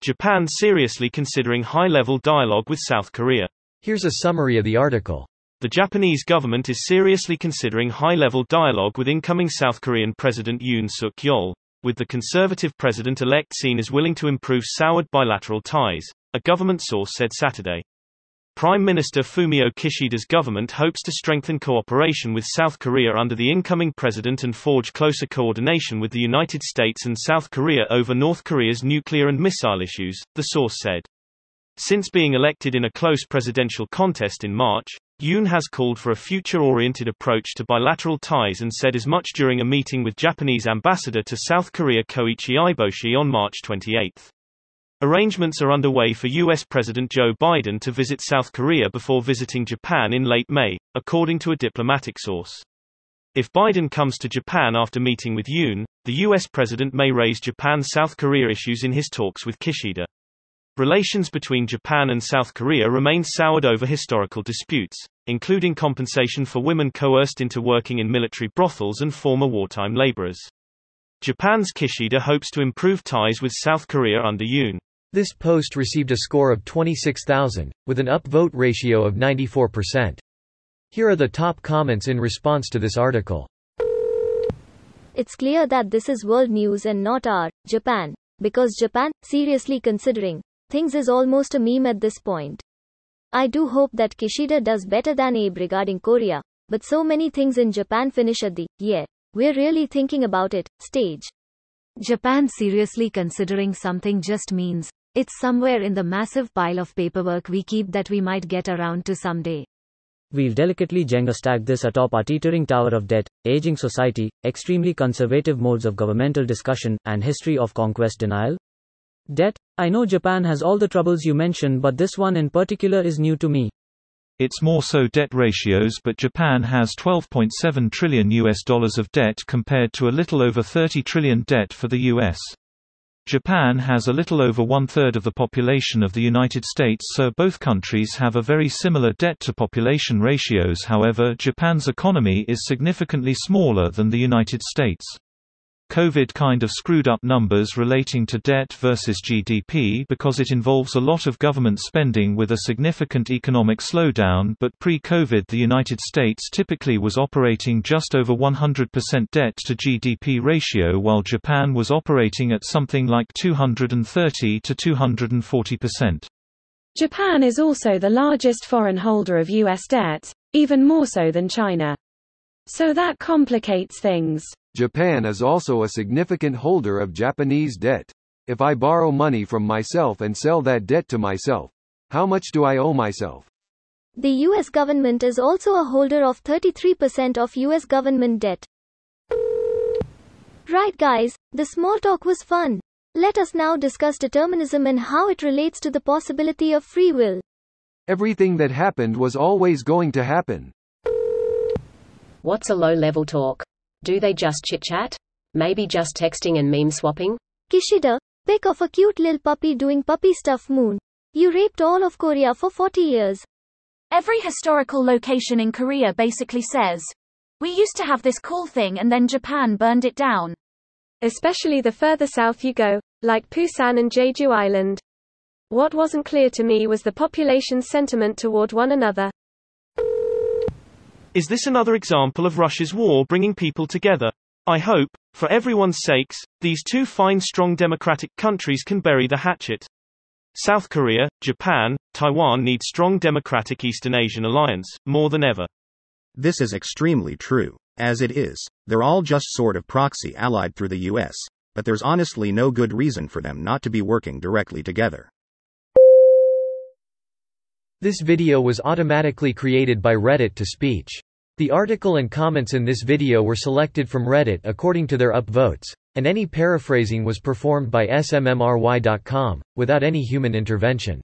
Japan seriously considering high-level dialogue with South Korea. Here's a summary of the article. The Japanese government is seriously considering high-level dialogue with incoming South Korean President Yoon Suk-yeol, with the conservative president-elect seen as willing to improve soured bilateral ties, a government source said Saturday. Prime Minister Fumio Kishida's government hopes to strengthen cooperation with South Korea under the incoming president and forge closer coordination with the United States and South Korea over North Korea's nuclear and missile issues, the source said. Since being elected in a close presidential contest in March, Yoon has called for a future-oriented approach to bilateral ties and said as much during a meeting with Japanese ambassador to South Korea Koichi Iboshi on March 28. Arrangements are underway for U.S. President Joe Biden to visit South Korea before visiting Japan in late May, according to a diplomatic source. If Biden comes to Japan after meeting with Yoon, the U.S. president may raise Japan-South Korea issues in his talks with Kishida. Relations between Japan and South Korea remain soured over historical disputes, including compensation for women coerced into working in military brothels and former wartime laborers. Japan's Kishida hopes to improve ties with South Korea under Yoon. This post received a score of 26,000, with an upvote ratio of 94%. Here are the top comments in response to this article. It's clear that this is world news and not our, Japan, because Japan, seriously considering things is almost a meme at this point. I do hope that Kishida does better than Abe regarding Korea, but so many things in Japan finish at the, yeah, we're really thinking about it, stage. Japan seriously considering something just means it's somewhere in the massive pile of paperwork we keep that we might get around to someday. We'll delicately Jenga stack this atop our teetering tower of debt, aging society, extremely conservative modes of governmental discussion, and history of conquest denial. Debt? I know Japan has all the troubles you mentioned, but this one in particular is new to me. It's more so debt ratios, but Japan has $12.7 trillion of debt compared to a little over $30 trillion debt for the US. Japan has a little over one-third of the population of the United States, so both countries have a very similar debt-to-population ratios. However, Japan's economy is significantly smaller than the United States. COVID kind of screwed up numbers relating to debt versus GDP because it involves a lot of government spending with a significant economic slowdown, but pre-COVID the United States typically was operating just over 100% debt to GDP ratio, while Japan was operating at something like 230 to 240%. Japan is also the largest foreign holder of US debt, even more so than China. So that complicates things. Japan is also a significant holder of Japanese debt. If I borrow money from myself and sell that debt to myself, how much do I owe myself? The US government is also a holder of 33% of US government debt. Right guys, the small talk was fun. Let us now discuss determinism and how it relates to the possibility of free will. Everything that happened was always going to happen. What's a low-level talk? Do they just chit-chat? Maybe just texting and meme swapping? Kishida, pic of a cute lil puppy doing puppy stuff. Moon. You raped all of Korea for 40 years. Every historical location in Korea basically says, we used to have this cool thing and then Japan burned it down. Especially the further south you go, like Busan and Jeju Island. What wasn't clear to me was the population's sentiment toward one another. Is this another example of Russia's war bringing people together? I hope, for everyone's sakes, these two fine strong democratic countries can bury the hatchet. South Korea, Japan, Taiwan need strong democratic Eastern Asian alliance, more than ever. This is extremely true. As it is, they're all just sort of proxy allied through the US, but there's honestly no good reason for them not to be working directly together. This video was automatically created by Reddit to speech. The article and comments in this video were selected from Reddit according to their upvotes, and any paraphrasing was performed by smmry.com, without any human intervention.